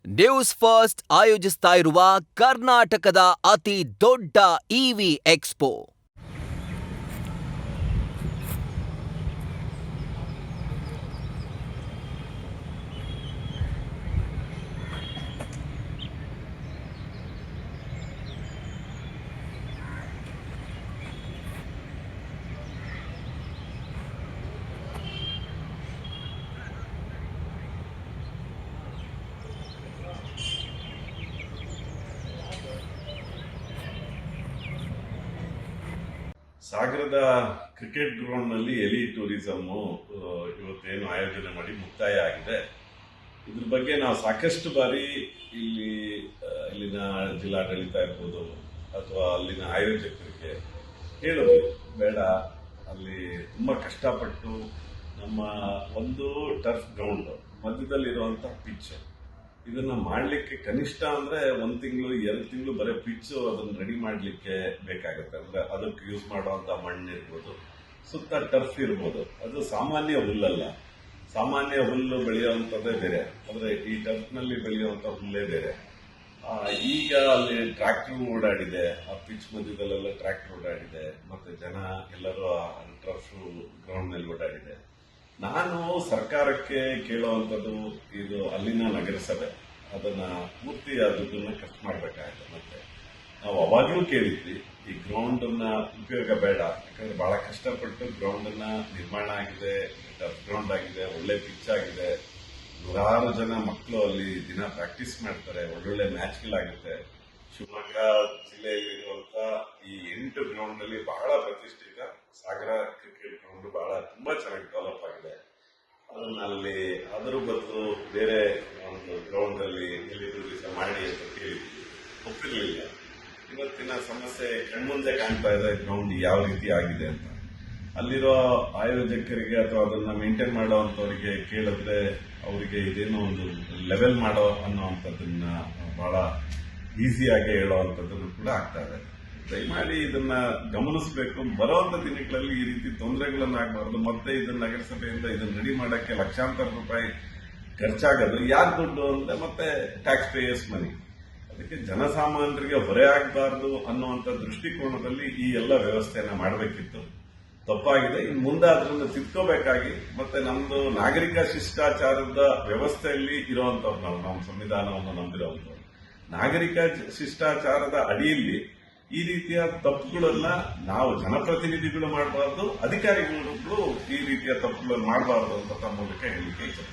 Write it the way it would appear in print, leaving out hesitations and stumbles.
News first ಆಯೋಜಿಸ್ತಾ ಇರುವ ಕರ್ನಾಟಕದ ಅತಿ ದೊಡ್ಡ ಇವಿ ಎಕ್ಸ್ಪೋ ಸಾಗರದ ಕ್ರಿಕೆಟ್ ಗ್ರೌಂಡ್ನಲ್ಲಿ ಎಲಿ ಟೂರಿಸಮ್ ಇವತ್ತೇನು ಆಯೋಜನೆ ಮಾಡಿ ಮುಕ್ತಾಯ ಆಗಿದೆ. ಇದ್ರ ಬಗ್ಗೆ ನಾವು ಸಾಕಷ್ಟು ಬಾರಿ ಇಲ್ಲಿನ ಜಿಲ್ಲಾಡಳಿತ ಇರ್ಬೋದು ಅಥವಾ ಅಲ್ಲಿನ ಆಯೋಜಕರಿಗೆ ಹೇಳಿದ್ವಿ, ಬೇಡ, ಅಲ್ಲಿ ತುಂಬ ಕಷ್ಟಪಟ್ಟು ನಮ್ಮ ಒಂದು ಟರ್ಫ್ ಗ್ರೌಂಡ್ ಮಧ್ಯದಲ್ಲಿರುವಂಥ ಪಿಚ್ ಇದನ್ನ ಮಾಡಲಿಕ್ಕೆ ಕನಿಷ್ಠ ಅಂದ್ರೆ 1 ತಿಂಗಳು 2 ತಿಂಗಳು ಬರೀ ಪಿಚ್ ಅದನ್ನ ರೆಡಿ ಮಾಡಲಿಕ್ಕೆ ಬೇಕಾಗುತ್ತೆ. ಅಂದ್ರೆ ಅದಕ್ಕೆ ಯೂಸ್ ಮಾಡುವಂತ ಮಣ್ಣು ಇರ್ಬೋದು, ಸುತ್ತ ಟರ್ಫ್ ಇರ್ಬೋದು. ಅದು ಸಾಮಾನ್ಯ ಹುಲ್ಲಲ್ಲ. ಸಾಮಾನ್ಯ ಹುಲ್ಲು ಬೆಳೆಯುವಂಥದ್ದೇ ಬೇರೆ, ಅಂದ್ರೆ ಈ ಟರ್ಫ್ ನಲ್ಲಿ ಬೆಳೆಯುವಂತ ಹುಲ್ಲೇ ಬೇರೆ. ಈಗ ಅಲ್ಲಿ ಟ್ರ್ಯಾಕ್ಟರ್ ಓಡಾಡಿದೆ, ಆ ಪಿಚ್ ಮಧ್ಯದಲ್ಲೆಲ್ಲ ಟ್ರ್ಯಾಕ್ಟರ್ ಓಡಾಡಿದೆ, ಮತ್ತೆ ಜನ ಎಲ್ಲರೂ ಟರ್ಫ್ ಗ್ರೌಂಡ್ ನಲ್ಲಿ ಓಡಾಡಿದೆ. ನಾನು ಸರ್ಕಾರಕ್ಕೆ ಕೇಳುವಂಥದ್ದು, ಇದು ಅಲ್ಲಿನ ನಗರಸಭೆ ಅದನ್ನ ಪೂರ್ತಿ ದುಡ್ಡನ್ನ ಖರ್ಚು ಮಾಡಬೇಕಾಗುತ್ತೆ. ಮತ್ತೆ ನಾವು ಅವಾಗಲೂ ಕೇಳಿದ್ವಿ, ಈ ಗ್ರೌಂಡ್ ಅನ್ನ ಉಪಯೋಗ ಬೇಡ, ಯಾಕಂದ್ರೆ ಬಹಳ ಕಷ್ಟಪಟ್ಟು ಗ್ರೌಂಡ್ ಅನ್ನ ನಿರ್ಮಾಣ ಆಗಿದೆ, ಟರ್ಫ್ ಗ್ರೌಂಡ್ ಆಗಿದೆ, ಒಳ್ಳೆ ಪಿಚ್ ಆಗಿದೆ, ನೂರಾರು ಜನ ಮಕ್ಕಳು ಅಲ್ಲಿ ದಿನ ಪ್ರಾಕ್ಟೀಸ್ ಮಾಡ್ತಾರೆ, ಒಳ್ಳೊಳ್ಳೆ ಮ್ಯಾಚ್ಗಳಾಗುತ್ತೆ. ಶಿವಮೊಗ್ಗ ಜಿಲ್ಲೆಯಲ್ಲಿರುವಂತ ಈ 8 ಗ್ರೌಂಡ್ ನಲ್ಲಿ ಬಹಳ ಪ್ರತಿಷ್ಠಿತ ಸಾಗರ ಕ್ರಿಕೆಟ್ ಗ್ರೌಂಡ್ ತುಂಬಾ ಚೆನ್ನಾಗಿ ಡೆವಲಪ್ ಆಗಿದೆ. ಅದನ್ನಲ್ಲಿ ಅದರ ಬದಲು ಬೇರೆ ಒಂದು ಗ್ರೌಂಡ್ ಅಲ್ಲಿ ಎಲ್ಲಿ ಟೂರಿಸಂ ಮಾಡಿ ಅಂತ ಕೇಳಿದ್ವಿ, ಒಪ್ಪಿರಲಿಲ್ಲ. ಇವತ್ತಿನ ಸಮಸ್ಯೆ ಕಣ್ಮುಂದೆ ಕಾಣ್ತಾ ಇದೆ, ಗ್ರೌಂಡ್ ಯಾವ ರೀತಿ ಆಗಿದೆ ಅಂತ. ಅಲ್ಲಿರೋ ಆಯೋಜಕರಿಗೆ ಅಥವಾ ಅದನ್ನ ಮೇಂಟೈನ್ ಮಾಡುವಂತವರಿಗೆ ಕೇಳಿದ್ರೆ ಅವರಿಗೆ ಇದೇನೋ ಒಂದು ಲೆವೆಲ್ ಮಾಡೋ ಅನ್ನೋವಂಥದ್ದನ್ನ ಬಹಳ ಈಸಿಯಾಗಿ ಹೇಳುವಂಥದ್ದನ್ನು ಕೂಡ ಆಗ್ತಾ ಇದೆ. ದಯಮಾಡಿ ಇದನ್ನ ಗಮನಿಸಬೇಕು. ಬರುವಂತ ದಿನಗಳಲ್ಲಿ ಈ ರೀತಿ ತೊಂದರೆಗಳನ್ನಾಗಬಾರದು. ಮತ್ತೆ ಇದನ್ನ ನಗರಸಭೆಯಿಂದ ಇದನ್ನ ರೆಡಿ ಮಾಡಕ್ಕೆ ಲಕ್ಷಾಂತರ ರೂಪಾಯಿ ಖರ್ಚಾಗೋದು ಯಾರು ದುಡ್ಡು ಅಂದ್ರೆ ಮತ್ತೆ ಟ್ಯಾಕ್ಸ್ ಪೇಯರ್ಸ್ ಮನಿ. ಅದಕ್ಕೆ ಜನಸಾಮಾನ್ಯರಿಗೆ ಹೊರೆ ಆಗಬಾರ್ದು ಅನ್ನುವಂಥ ದೃಷ್ಟಿಕೋನದಲ್ಲಿ ಈ ಎಲ್ಲ ವ್ಯವಸ್ಥೆಯನ್ನ ಮಾಡಬೇಕಿತ್ತು. ತಪ್ಪಾಗಿದೆ. ಇನ್ನು ಮುಂದೆ ಅದನ್ನು ತಿದ್ಕೋಬೇಕಾಗಿ, ಮತ್ತೆ ನಮ್ದು ನಾಗರಿಕ ಶಿಷ್ಟಾಚಾರದ ವ್ಯವಸ್ಥೆಯಲ್ಲಿ ಇರುವಂತವ್ರು, ನಾವು ನಮ್ಮ ಸಂವಿಧಾನವನ್ನು ನಂಬಿರುವಂತವ್ರು. ನಾಗರಿಕ ಶಿಷ್ಟಾಚಾರದ ಅಡಿಯಲ್ಲಿ ಈ ರೀತಿಯ ತಪ್ಪುಗಳನ್ನ ನಾವು ಜನಪ್ರತಿನಿಧಿಗಳು ಮಾಡಬಾರ್ದು, ಅಧಿಕಾರಿಗಳು ಈ ರೀತಿಯ ತಪ್ಪುಗಳನ್ನು ಮಾಡಬಾರ್ದು ಅಂತ ತಮ್ಮ ಮೂಲಕ ಹೇಳಿಕೆ ಇಚ್ಛೆ.